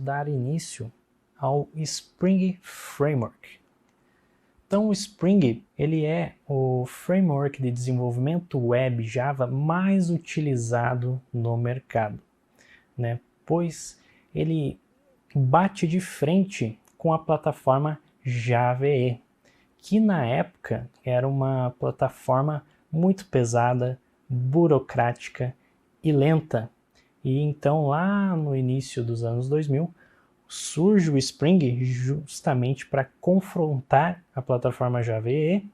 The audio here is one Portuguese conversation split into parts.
dar início ao Spring Framework. Então, o Spring ele é o framework de desenvolvimento web Java mais utilizado no mercado, né? Pois ele bate de frente com a plataforma Java EE, que na época era uma plataforma muito pesada, burocrática e lenta. E então, lá no início dos anos 2000, surge o Spring justamente para confrontar a plataforma Java EE,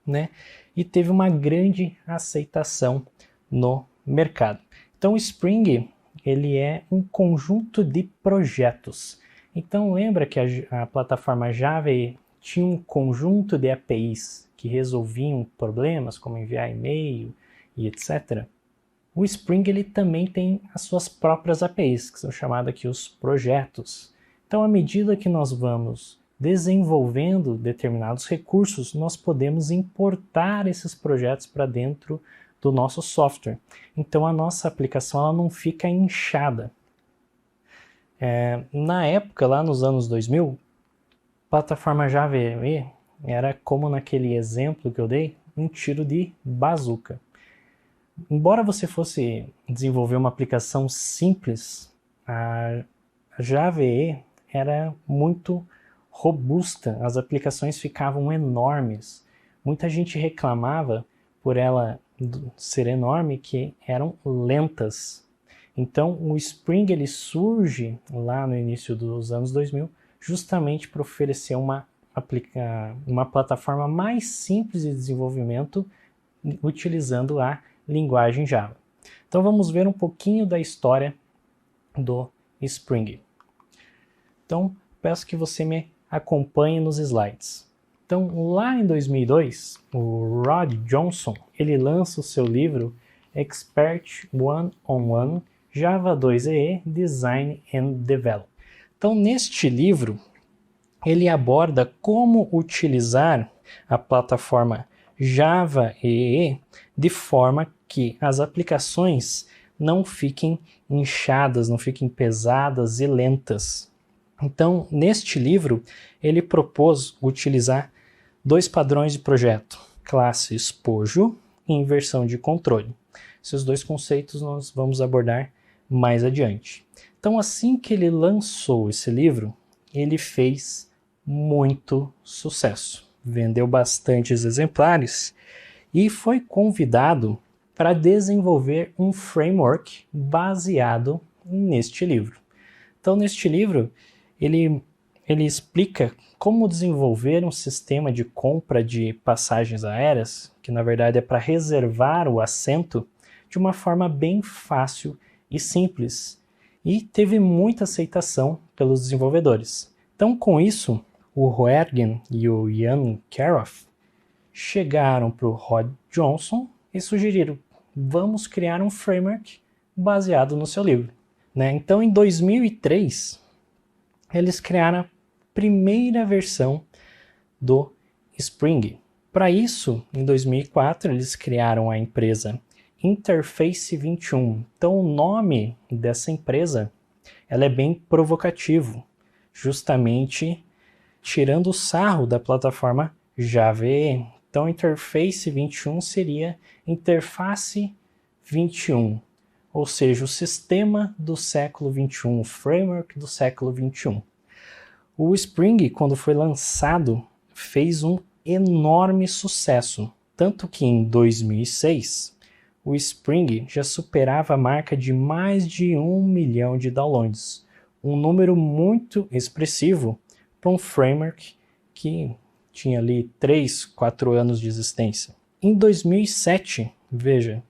né? E teve uma grande aceitação no mercado. Então, o Spring ele é um conjunto de projetos. Então, lembra que a plataforma Java EE tinha um conjunto de APIs que resolviam problemas, como enviar e-mail e etc. O Spring ele também tem as suas próprias APIs, que são chamadas aqui os projetos. Então, à medida que nós vamos desenvolvendo determinados recursos, nós podemos importar esses projetos para dentro do nosso software. Então, a nossa aplicação ela não fica inchada. Na época, lá nos anos 2000, a plataforma Java EE era, como naquele exemplo que eu dei, um tiro de bazuca. Embora você fosse desenvolver uma aplicação simples, a Java EE era muito robusta, as aplicações ficavam enormes. Muita gente reclamava por ela ser enorme que eram lentas. Então o Spring ele surge lá no início dos anos 2000 justamente para oferecer uma plataforma mais simples de desenvolvimento utilizando a linguagem Java. Então vamos ver um pouquinho da história do Spring. Então peço que você me acompanhe nos slides. Então lá em 2002, o Rod Johnson ele lança o seu livro Expert One-on-One Java 2 EE Design and Develop. Então neste livro ele aborda como utilizar a plataforma Java EE de forma que as aplicações não fiquem inchadas, não fiquem pesadas e lentas. Então, neste livro, ele propôs utilizar dois padrões de projeto, classe espojo e inversão de controle. Esses dois conceitos nós vamos abordar mais adiante. Então, assim que ele lançou esse livro, ele fez muito sucesso. Vendeu bastantes exemplares e foi convidado para desenvolver um framework baseado neste livro. Então, neste livro, ele explica como desenvolver um sistema de compra de passagens aéreas, que na verdade é para reservar o assento, de uma forma bem fácil e simples. E teve muita aceitação pelos desenvolvedores. Então, com isso, o Hoergen e o Ian Caroff chegaram para o Rod Johnson e sugeriram: vamos criar um framework baseado no seu livro. Então, em 2003, eles criaram a primeira versão do Spring. Para isso, em 2004, eles criaram a empresa Interface 21. Então, o nome dessa empresa ela é bem provocativo, justamente tirando o sarro da plataforma Java EE. Então, Interface 21 seria Interface 21, ou seja, o sistema do século 21, o framework do século 21. O Spring, quando foi lançado, fez um enorme sucesso, tanto que em 2006, o Spring já superava a marca de mais de 1 milhão de downloads, um número muito expressivo para um framework que tinha ali 3, 4 anos de existência. Em 2007, veja,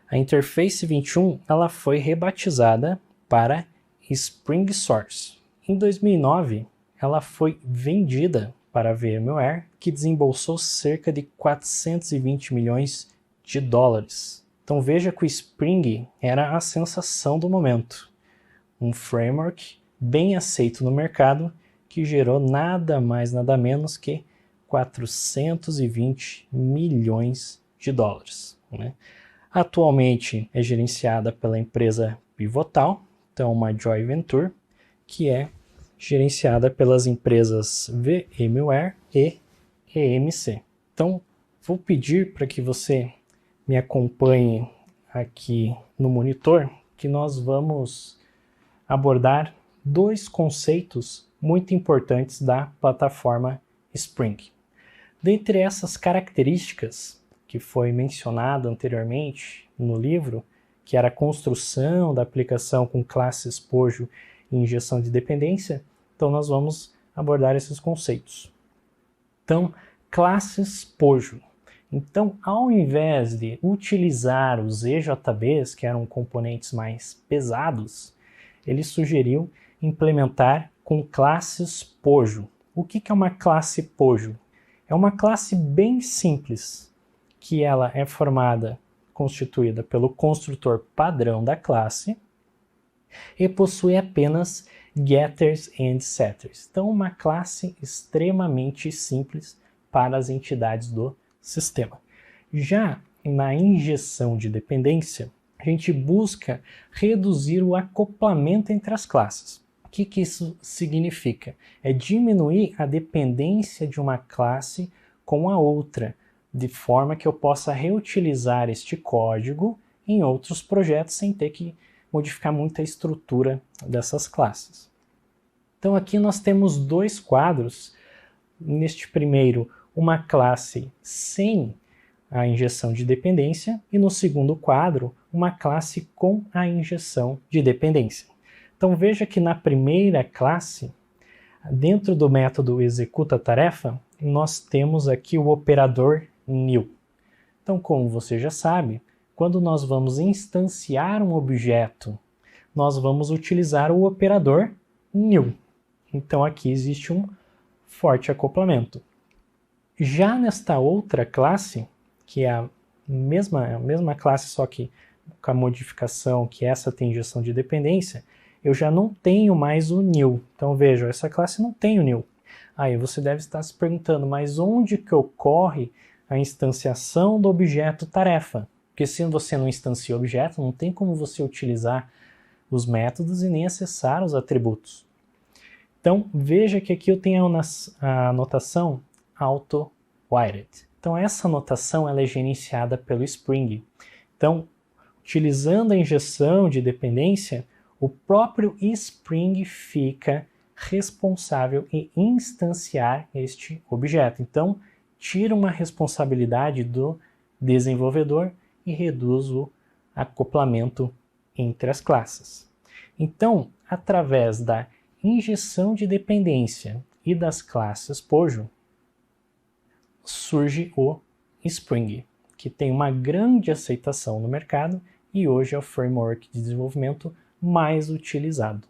a Interface 21 ela foi rebatizada para Spring Source. Em 2009, ela foi vendida para a VMware, que desembolsou cerca de 420 milhões de dólares. Então veja que o Spring era a sensação do momento. Um framework bem aceito no mercado que gerou nada mais nada menos que 420 milhões de dólares. Atualmente é gerenciada pela empresa Pivotal, então uma joint venture, que é gerenciada pelas empresas VMware e EMC. Então, vou pedir para que você me acompanhe aqui no monitor, que nós vamos abordar dois conceitos muito importantes da plataforma Spring. Dentre essas características que foi mencionado anteriormente no livro, que era a construção da aplicação com classe espojo e injeção de dependência, então nós vamos abordar esses conceitos. Então, classe espojo. Então, ao invés de utilizar os EJBs, que eram componentes mais pesados, ele sugeriu implementar com classe espojo. O que é uma classe espojo? É uma classe bem simples, que ela é constituída pelo construtor padrão da classe e possui apenas getters and setters. Então, uma classe extremamente simples para as entidades do sistema. Já na injeção de dependência, a gente busca reduzir o acoplamento entre as classes. O que isso significa? É diminuir a dependência de uma classe com a outra, de forma que eu possa reutilizar este código em outros projetos sem ter que modificar muito a estrutura dessas classes. Então aqui nós temos dois quadros. Neste primeiro, uma classe sem a injeção de dependência e no segundo quadro, uma classe com a injeção de dependência. Então veja que na primeira classe, dentro do método executa-tarefa, nós temos aqui o operador new. Então, como você já sabe, quando nós vamos instanciar um objeto, nós vamos utilizar o operador new. Então aqui existe um forte acoplamento. Já nesta outra classe, que é a mesma classe, só que com a modificação que essa tem injeção de dependência, eu já não tenho mais o new. Então veja, essa classe não tem o new. Aí você deve estar se perguntando, mas onde que ocorre a instanciação do objeto tarefa? Porque se você não instancia o objeto, não tem como você utilizar os métodos e nem acessar os atributos. Então veja que aqui eu tenho a notação auto-wired. Então essa notação ela é gerenciada pelo Spring. Então, utilizando a injeção de dependência, o próprio Spring fica responsável em instanciar este objeto. Então, tira uma responsabilidade do desenvolvedor e reduz o acoplamento entre as classes. Então, através da injeção de dependência e das classes POJO, surge o Spring, que tem uma grande aceitação no mercado e hoje é o framework de desenvolvimento mais utilizado.